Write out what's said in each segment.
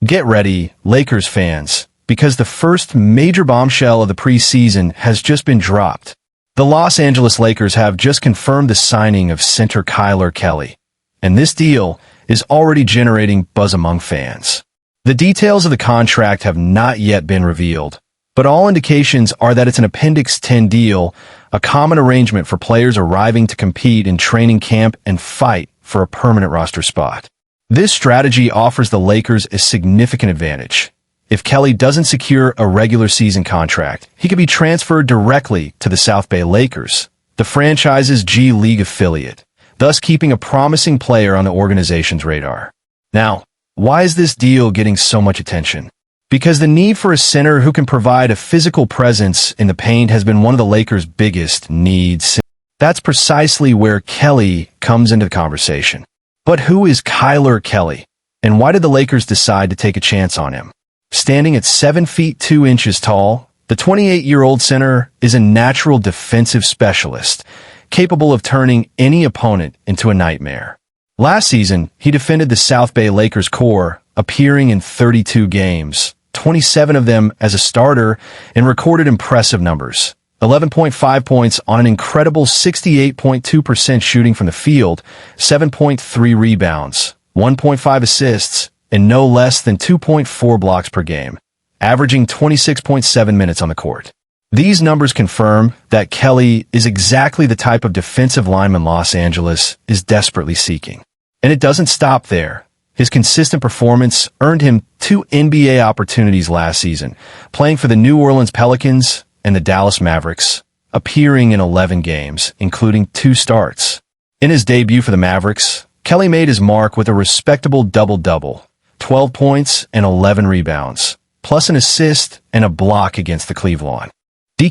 Get ready, Lakers fans, because the first major bombshell of the preseason has just been dropped. The Los Angeles Lakers have just confirmed the signing of center Kyler Kelly, and this deal is already generating buzz among fans. The details of the contract have not yet been revealed, but all indications are that it's an Appendix 10 deal, a common arrangement for players arriving to compete in training camp and fight for a permanent roster spot. This strategy offers the Lakers a significant advantage. If Kelly doesn't secure a regular season contract, he could be transferred directly to the South Bay Lakers, the franchise's G League affiliate, thus keeping a promising player on the organization's radar. Now, why is this deal getting so much attention? Because the need for a center who can provide a physical presence in the paint has been one of the Lakers' biggest needs. That's precisely where Kelly comes into the conversation. But who is Kyler Kelly, and why did the Lakers decide to take a chance on him? Standing at 7 feet 2 inches tall, the 28-year-old center is a natural defensive specialist, capable of turning any opponent into a nightmare. Last season, he defended the South Bay Lakers core, appearing in 32 games, 27 of them as a starter, and recorded impressive numbers. 11.5 points on an incredible 68.2% shooting from the field, 7.3 rebounds, 1.5 assists, and no less than 2.4 blocks per game, averaging 26.7 minutes on the court. These numbers confirm that Kelly is exactly the type of defensive lineman Los Angeles is desperately seeking. And it doesn't stop there. His consistent performance earned him 2 NBA opportunities last season, playing for the New Orleans Pelicans and the Dallas Mavericks, appearing in 11 games, including 2 starts. In his debut for the Mavericks, Kelly made his mark with a respectable double-double, 12 points and 11 rebounds, plus an assist and a block against the Cleveland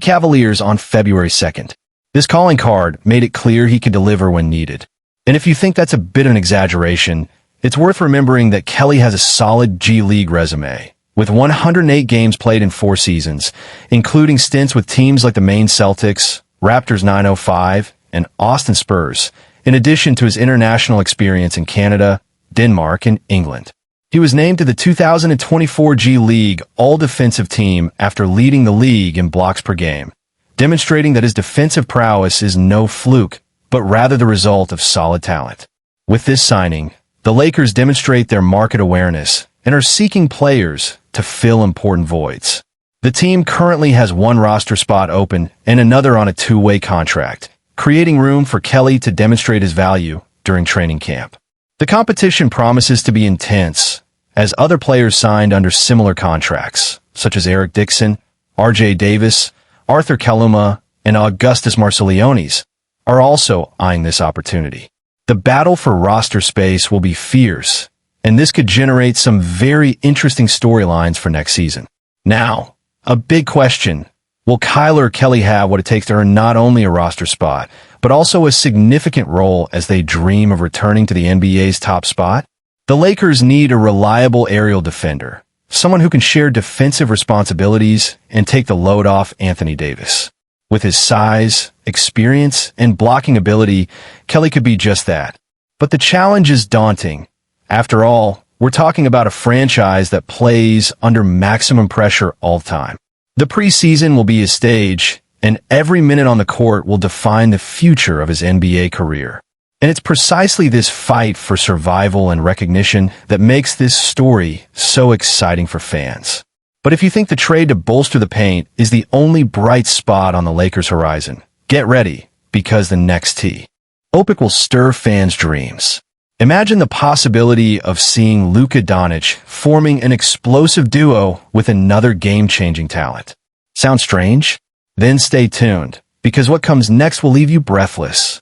Cavaliers on February 2nd. This calling card made it clear he could deliver when needed. And if you think that's a bit of an exaggeration, it's worth remembering that Kelly has a solid G League resume, with 108 games played in 4 seasons, including stints with teams like the Maine Celtics, Raptors 905, and Austin Spurs, in addition to his international experience in Canada, Denmark, and England. He was named to the 2024 G League All-Defensive Team after leading the league in blocks per game, demonstrating that his defensive prowess is no fluke, but rather the result of solid talent. With this signing, the Lakers demonstrate their market awareness and are seeking players to fill important voids. The team currently has 1 roster spot open and another on a 2-way contract, creating room for Kelly to demonstrate his value during training camp. The competition promises to be intense, as other players signed under similar contracts, such as Eric Dixon, R.J. Davis, Arthur Kaluma, and Augustus Marcelionis, are also eyeing this opportunity. The battle for roster space will be fierce, and this could generate some very interesting storylines for next season. Now, a big question. Will Kyler Kelly have what it takes to earn not only a roster spot, but also a significant role as they dream of returning to the NBA's top spot? The Lakers need a reliable aerial defender, someone who can share defensive responsibilities and take the load off Anthony Davis. With his size, experience, and blocking ability, Kelly could be just that. But the challenge is daunting. After all, we're talking about a franchise that plays under maximum pressure all the time. The preseason will be his stage, and every minute on the court will define the future of his NBA career. And it's precisely this fight for survival and recognition that makes this story so exciting for fans. But if you think the trade to bolster the paint is the only bright spot on the Lakers' horizon, get ready, because the next topic will stir fans' dreams. Imagine the possibility of seeing Luka Doncic forming an explosive duo with another game-changing talent. Sound strange? Then stay tuned, because what comes next will leave you breathless.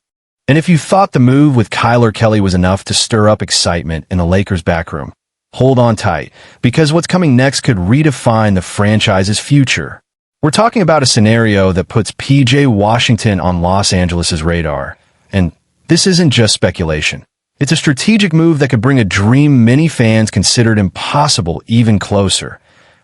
And if you thought the move with Kyler Kelly was enough to stir up excitement in the Lakers' backroom, hold on tight, because what's coming next could redefine the franchise's future. We're talking about a scenario that puts PJ Washington on Los Angeles' radar. And this isn't just speculation. It's a strategic move that could bring a dream many fans considered impossible even closer,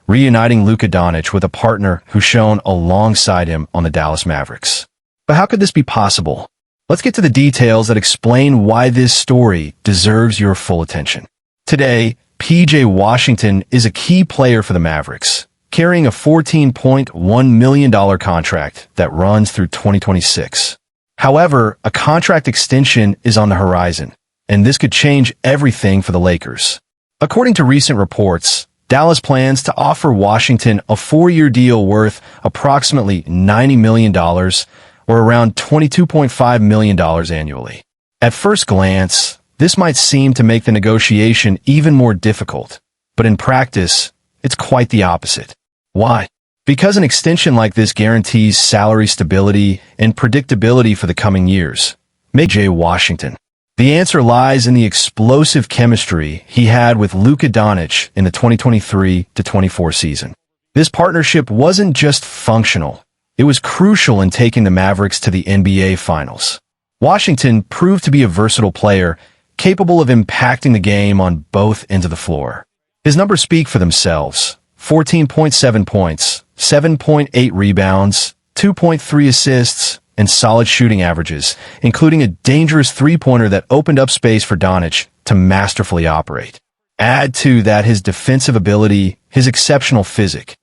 reuniting Luka Doncic with a partner who shone alongside him on the Dallas Mavericks. But how could this be possible? Let's get to the details that explain why this story deserves your full attention. Today, P.J. Washington is a key player for the Mavericks, carrying a $14.1 million contract that runs through 2026. However, a contract extension is on the horizon, and this could change everything for the Lakers. According to recent reports, Dallas plans to offer Washington a 4-year deal worth approximately $90 million, or around $22.5 million annually. At first glance, this might seem to make the negotiation even more difficult, but in practice, it's quite the opposite. Why? Because an extension like this guarantees salary stability and predictability for the coming years. P.J. Washington. The answer lies in the explosive chemistry he had with Luka Doncic in the 2023-24 season. This partnership wasn't just functional, it was crucial in taking the Mavericks to the NBA Finals. Washington proved to be a versatile player, capable of impacting the game on both ends of the floor. His numbers speak for themselves. 14.7 points, 7.8 rebounds, 2.3 assists, and solid shooting averages, including a dangerous three-pointer that opened up space for Doncic to masterfully operate. Add to that his defensive ability, his exceptional physique,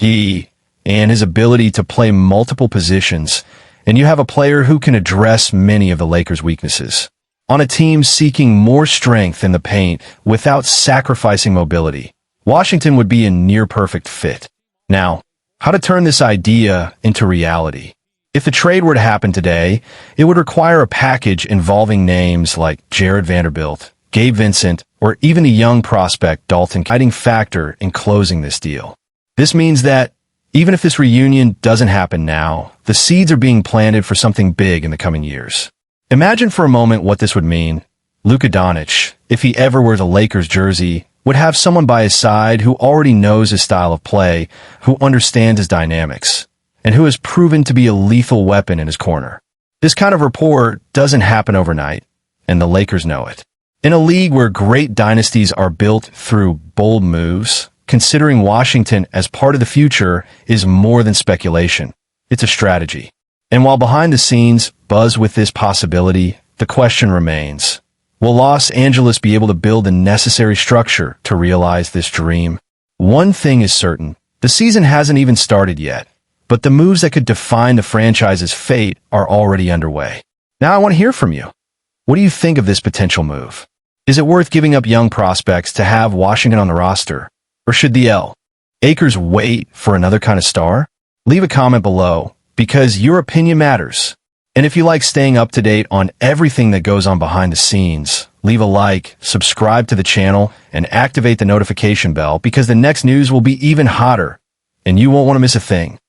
and his ability to play multiple positions, and you have a player who can address many of the Lakers' weaknesses. On a team seeking more strength in the paint without sacrificing mobility, Washington would be a near-perfect fit. Now, how to turn this idea into reality? If the trade were to happen today, it would require a package involving names like Jared Vanderbilt, Gabe Vincent, or even a young prospect Dalton, guiding factor in closing this deal. This means that, even if this reunion doesn't happen now, the seeds are being planted for something big in the coming years. Imagine for a moment what this would mean. Luka Doncic, if he ever wears a Lakers jersey, would have someone by his side who already knows his style of play, who understands his dynamics, and who has proven to be a lethal weapon in his corner. This kind of rapport doesn't happen overnight, and the Lakers know it. In a league where great dynasties are built through bold moves, considering Washington as part of the future is more than speculation. It's a strategy. And while behind the scenes buzz with this possibility, the question remains, will Los Angeles be able to build the necessary structure to realize this dream? One thing is certain, the season hasn't even started yet, but the moves that could define the franchise's fate are already underway. Now I want to hear from you. What do you think of this potential move? Is it worth giving up young prospects to have Washington on the roster? Or should the Lakers wait for another kind of star? Leave a comment below, because your opinion matters. And if you like staying up to date on everything that goes on behind the scenes, leave a like, subscribe to the channel, and activate the notification bell because the next news will be even hotter, and you won't want to miss a thing.